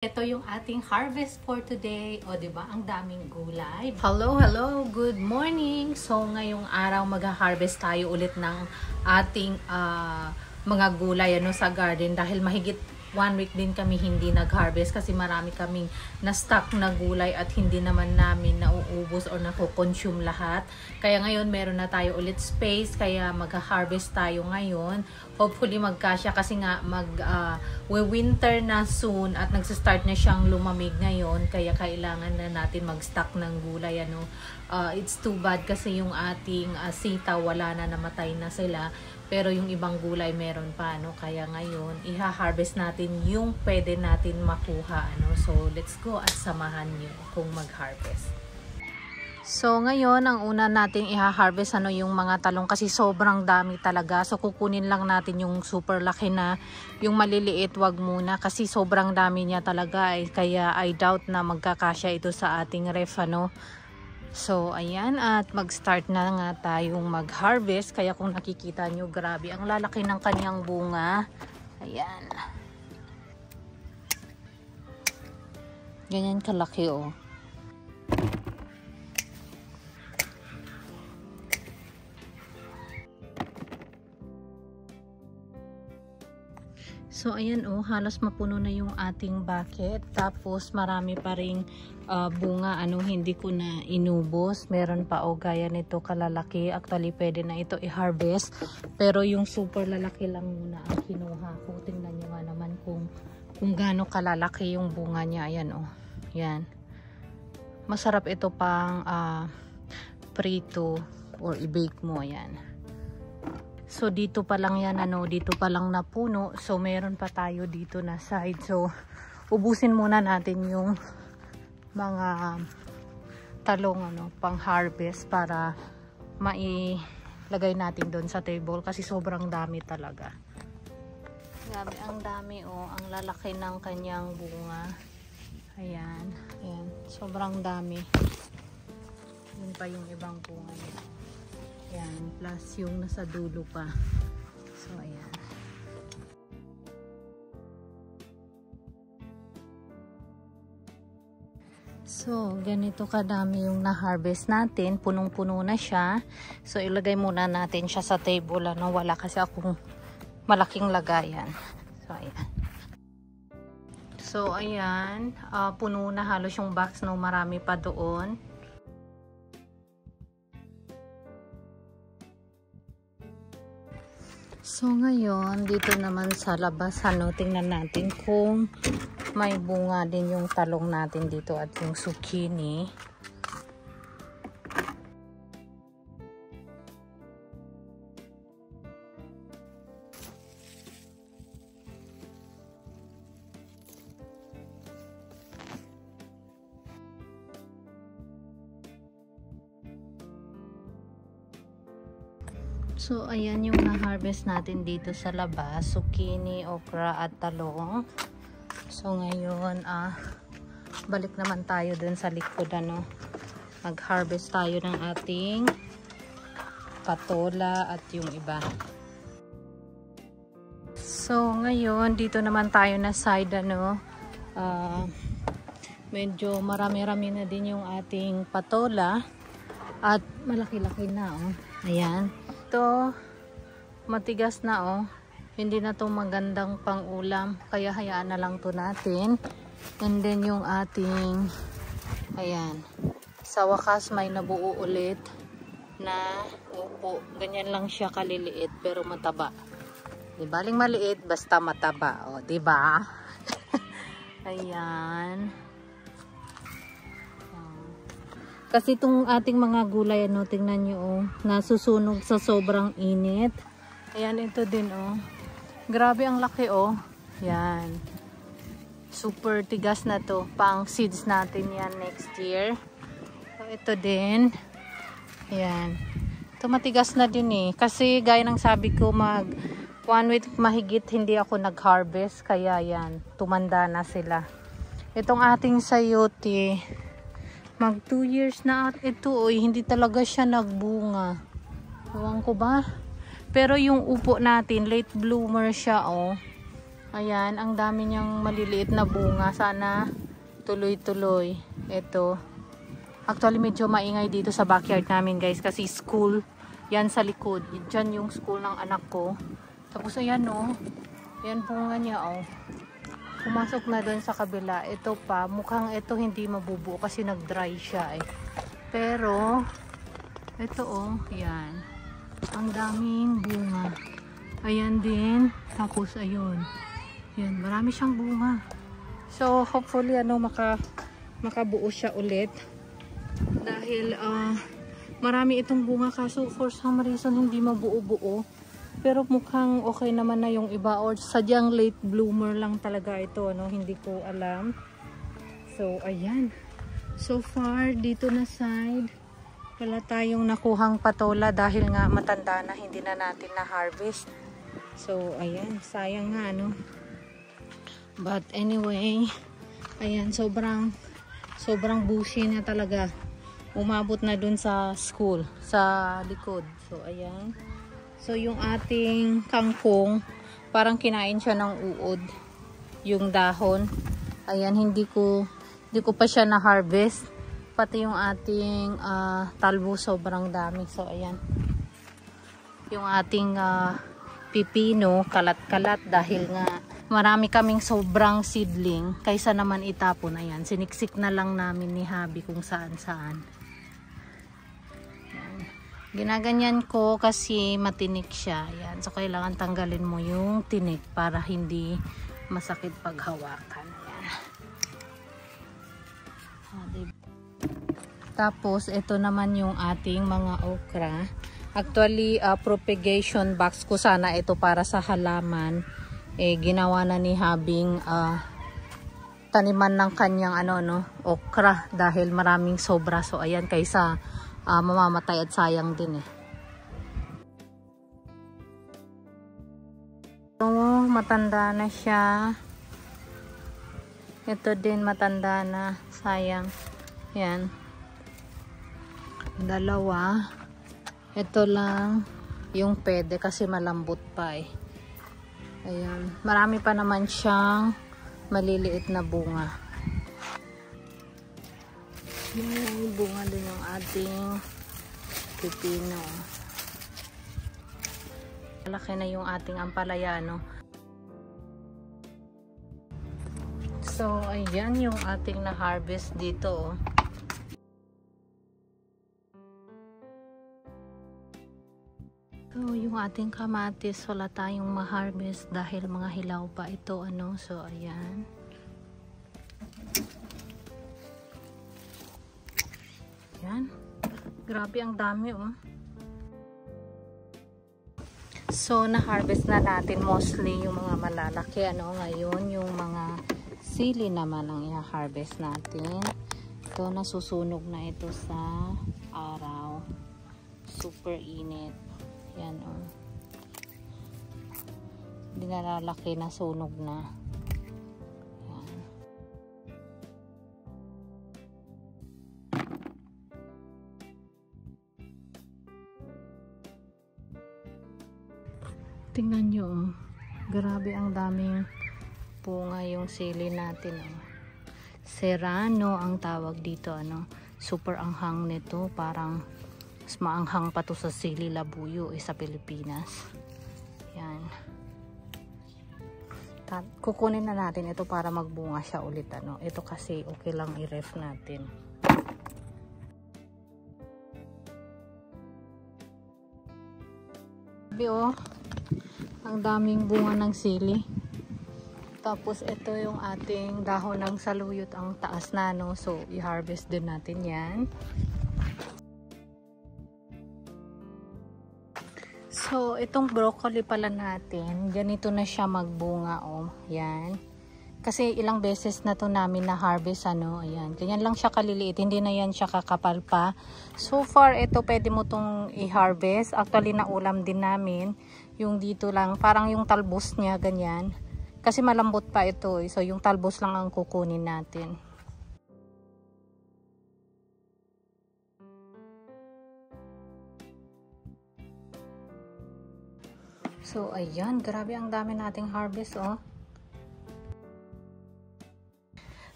Ito yung ating harvest for today. O, diba? Ang daming gulay. Hello! Good morning! So, ngayong araw mag-harvest tayo ulit ng ating mga gulay sa garden dahil mahigit 1 week din kami hindi nag-harvest kasi marami kaming na-stock na gulay at hindi naman namin nauubos or nako-consume lahat. Kaya ngayon meron na tayo ulit space kaya mag-harvest tayo ngayon. Hopefully magkasya kasi nga winter na soon at nagsa-start na siyang lumamig ngayon kaya kailangan na natin mag-stock ng gulay. It's too bad kasi yung ating sitaw wala na, namatay na sila. Pero yung ibang gulay meron pa, kaya ngayon iha-harvest natin yung pwede natin makuha, So let's go at samahan niyo kung mag-harvest. So ngayon ang una nating iha-harvest yung mga talong kasi sobrang dami talaga. So kukunin lang natin yung super laki na, yung maliliit wag muna kasi sobrang dami niya talaga kaya I doubt na magkakasya ito sa ating ref, So, ayan, at mag-start na nga tayong mag-harvest. Kaya kung nakikita nyo, grabe, ang lalaki ng kanyang bunga. Ayan. Ganyan kalaki, oh. So, ayan, oh, halos mapuno na yung ating bucket. Tapos, marami pa ring bunga, hindi ko na inubos. Meron pa, oh, gaya nito kalalaki. Actually, pwede na ito i-harvest. Pero yung super lalaki lang muna ang kinuha ko. Tingnan nyo nga naman kung gaano kalalaki yung bunga niya. Ayan, oh. Yan. Masarap ito pang prito or i-bake mo. Ayan. So, dito pa lang yan, dito pa lang napuno. So, meron pa tayo dito na side. So, ubusin muna natin yung mga talong, pang harvest para mailagay natin doon sa table kasi sobrang dami talaga. Grabe, ang dami, oh. Ang lalaki ng kanyang bunga. Ayan. Ayan. Sobrang dami. Yun pa yung ibang bunga niya. Ayan, plus yung nasa dulo pa. So, ayan. So, ganito kadami yung na-harvest natin. Punong-puno na siya. So, ilagay muna natin siya sa table. Wala kasi akong malaking lagayan. So, ayan. So, ayan. Puno na halos yung box, marami pa doon. So ngayon, dito naman sa labas, tingnan natin kung may bunga din yung talong natin dito at yung zucchini. So, ayan yung na-harvest natin dito sa labas. Zucchini, okra, at talong. So, ngayon, balik naman tayo dun sa likod, Mag-harvest tayo ng ating patola at yung iba. So, ngayon, dito naman tayo na side, medyo marami-rami na din yung ating patola. At malaki-laki na, oh. Ayan. Ito, matigas na, oh. Hindi na to magandang pang-ulam. Kaya hayaan na lang to natin. And then yung ating, ayan. Sa wakas may nabuo ulit na upo. Ganyan lang siya kaliliit pero mataba. Di baling maliit basta mataba, oh. Diba? Ayan. Kasi itong ating mga gulay, tingnan nyo, oh, nasusunog sa sobrang init. Ayan, ito din, oh. Grabe ang laki, oh. Yan. Super tigas na to. Pang seeds natin yan next year. So, ito din. Ayan. Ito matigas na din, eh. Kasi, gaya ng sabi ko, 1 week mahigit hindi ako nag-harvest. Kaya, yan. Tumanda na sila. Itong ating sayote, mag 2 years na ito, hindi talaga siya nagbunga. Ewan ko ba? Pero yung upo natin, late bloomer siya, oh. Ayan, ang dami niyang maliliit na bunga. Sana tuloy-tuloy. Ito. Actually, medyo maingay dito sa backyard namin, guys. Kasi school. Yan sa likod. Diyan yung school ng anak ko. Tapos, ayan, oh. Ayan, bunga niya, oh. Pumasok na doon sa kabila. Ito pa. Mukhang ito hindi mabubuo kasi nag-dry siya, eh. Pero, ito, oh. Yan. Ang daming bunga. Ayan din. Tapos, ayun. Yan, marami siyang bunga. So, hopefully, makabuo siya ulit. Dahil, marami itong bunga. Kaso, for some reason, hindi mabuo-buo. Pero mukhang okay naman na yung iba. Or sadyang late bloomer lang talaga ito. Hindi ko alam. So, ayan. So far, dito na side, wala tayong nakuhang patola. Dahil nga, matanda na, hindi na natin na-harvest. So, ayan. Sayang nga, But anyway, ayan, sobrang bushy na talaga. Umabot na dun sa school, sa likod. So, ayan. So, yung ating kangkong, parang kinain siya ng uod. Yung dahon. Ayan, hindi ko pa siya na-harvest. Pati yung ating talbo, sobrang dami. So, ayan. Yung ating pipino, kalat-kalat dahil nga marami kaming sobrang seedling kaysa naman itapon. Ayan, siniksik na lang namin ni Habi kung saan-saan. Ginaganyan ko kasi matinik siya. Ayan, so kailangan tanggalin mo yung tinik para hindi masakit paghawakan. Ayan. Tapos, ito naman yung ating mga okra. Actually, propagation box ko sana ito para sa halaman. Ginawa na ni Habing taniman ng kanyang okra dahil maraming sobra. So ayan, kaysa mamamatay at sayang din So, matanda na siya. Ito din matanda na, sayang. Yan. Dalawa. Ito lang yung pwede kasi malambot pa Ayan. Marami pa naman siyang maliliit na bunga. Yan, bunga din yung ating pipino. Malaki na yung ating ampalaya, So, ayan yung ating na-harvest dito, So, yung ating kamatis, wala tayong ma-harvest dahil mga hilaw pa ito, So, ayan. Ayan. Grabe, ang dami, So, na-harvest na natin mostly yung mga malalaki, Ngayon, yung mga sili naman ang i-harvest natin. So, nasusunog na ito sa araw. Super init. Yan, Hindi na lalaki, na sunog na. Yan. Tingnan nyo, grabe ang daming bunga yung sili natin, Serrano ang tawag dito, Super anghang nito, parang mas maanghang pa to sa sili labuyo sa Pilipinas. Yan. Kukunin na natin ito para magbunga siya ulit, Ito kasi okay lang i-ref natin. Ang daming bunga ng sili. Tapos ito yung ating dahon ng saluyot, ang taas na, So, i-harvest din natin yan. So, itong broccoli pala natin, ganito na siya magbunga, Yan. Kasi ilang beses na to namin na harvest, Ayan. Ganyan lang siya kaliliit, hindi na yan siya kakapal pa. So far, ito pwede mo tong i-harvest. Actually, naulam din namin. Yung dito lang, parang yung talbos niya, ganyan. Kasi malambot pa ito, So, yung talbos lang ang kukunin natin. So, ayan. Grabe ang dami nating harvest,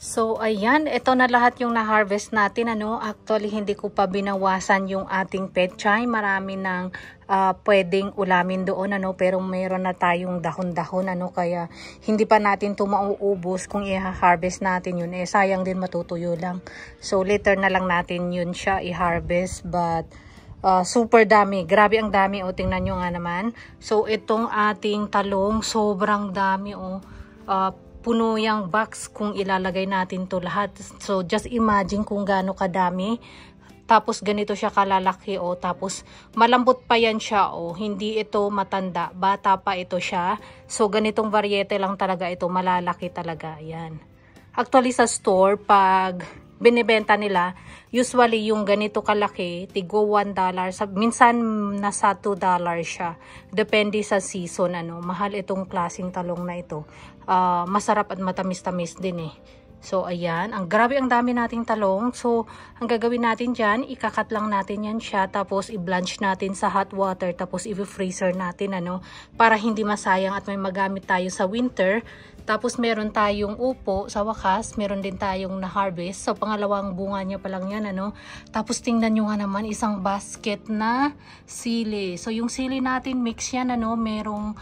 So, ayan, ito na lahat yung na-harvest natin, ano. Actually, hindi ko pa binawasan yung ating pechay. Marami ng pwedeng ulamin doon, ano. Pero meron na tayong dahon-dahon, ano. Kaya, hindi pa natin ito mauubos kung i-harvest natin yun. Eh, sayang din, matutuyo lang. So, later na lang natin yun siya i-harvest. But, super dami. Grabe ang dami, o. Tingnan nyo nga naman. So, itong ating talong, sobrang dami, o. Puno yung box kung ilalagay natin to lahat. So, just imagine kung gaano kadami. Tapos, ganito siya kalalaki, o. Tapos, malambot pa yan siya, o. Hindi ito matanda. Bata pa ito siya. So, ganitong variete lang talaga ito. Malalaki talaga. Yan. Actually, sa store, pag binibenta nila, usually yung ganito kalaki, tigo $1. Minsan nasa $2 siya. Depende sa season, ano. Mahal itong klaseng talong na ito. Masarap at matamis-tamis din eh. So, ayan. Grabe ang dami nating talong. So, ang gagawin natin dyan, ikakat lang natin yan siya. Tapos, i-blanch natin sa hot water. Tapos, i-freezer natin, ano. Para hindi masayang at may magamit tayo sa winter. Tapos, meron tayong upo. Sa wakas, meron din tayong na-harvest. So, pangalawang bunga niya pa lang yan, ano. Tapos, tingnan nyo nga naman, isang basket na sili. So, yung sili natin, mix yan, ano. Merong,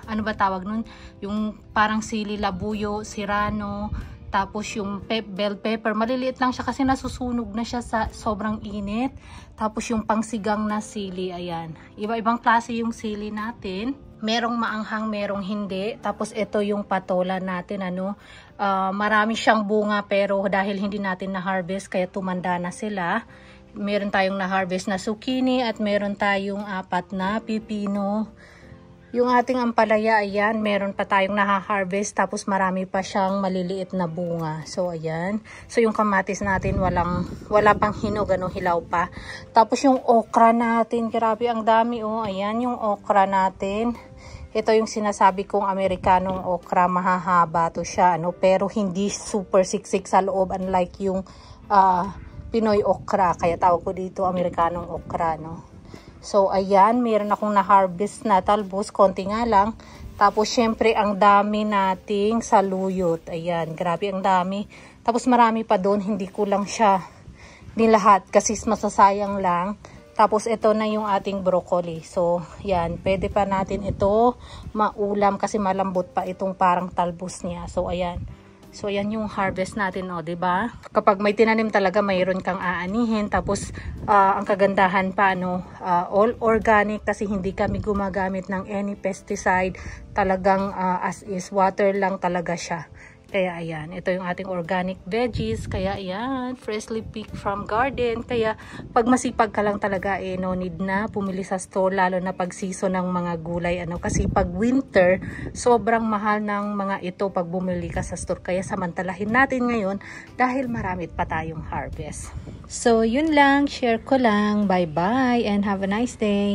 ano ba tawag nun? Yung parang sili labuyo, sirano, tapos yung bell pepper. Maliliit lang siya kasi nasusunog na siya sa sobrang init. Tapos yung pangsigang na sili, ayan. Iba-ibang klase yung sili natin. Merong maanghang, merong hindi. Tapos ito yung patola natin, ano. Marami siyang bunga pero dahil hindi natin na-harvest kaya tumanda na sila. Meron tayong na-harvest na zucchini at meron tayong 4 na pipino. Yung ating ampalaya, ayan, meron pa tayong naha-harvest tapos marami pa siyang maliliit na bunga. So, ayan. So, yung kamatis natin wala pang hinog, ano, hilaw pa. Tapos yung okra natin, grabe ang dami, oh. Ayan yung okra natin. Ito yung sinasabi kong Amerikanong okra, mahahaba to siya, ano, pero hindi super siksik sa loob unlike yung Pinoy okra. Kaya tawag ko dito Amerikanong okra, no. So, ayan, meron akong na-harvest na talbos, konti nga lang. Tapos, syempre, ang dami nating saluyot. Ayan, grabe ang dami. Tapos, marami pa doon, hindi ko lang siya nilahat kasi masasayang lang. Tapos, ito na yung ating broccoli. So, yan, pwede pa natin ito maulam kasi malambot pa itong parang talbos niya. So, ayan. So, ayan yung harvest natin, o, diba? Kapag may tinanim talaga, mayroon kang aanihin. Tapos, ang kagandahan pa, ano, all organic kasi hindi kami gumagamit ng any pesticide. Talagang as is, water lang talaga siya. Kaya, ayan, ito yung ating organic veggies. Kaya, ayan, freshly picked from garden. Kaya, pag masipag ka lang talaga, eh, no need na pumili sa store, lalo na pag season ng mga gulay, ano. Kasi pag winter, sobrang mahal ng mga ito pag bumili ka sa store. Kaya, samantalahin natin ngayon dahil marami pa tayong harvest. So, yun lang. Share ko lang. Bye-bye and have a nice day.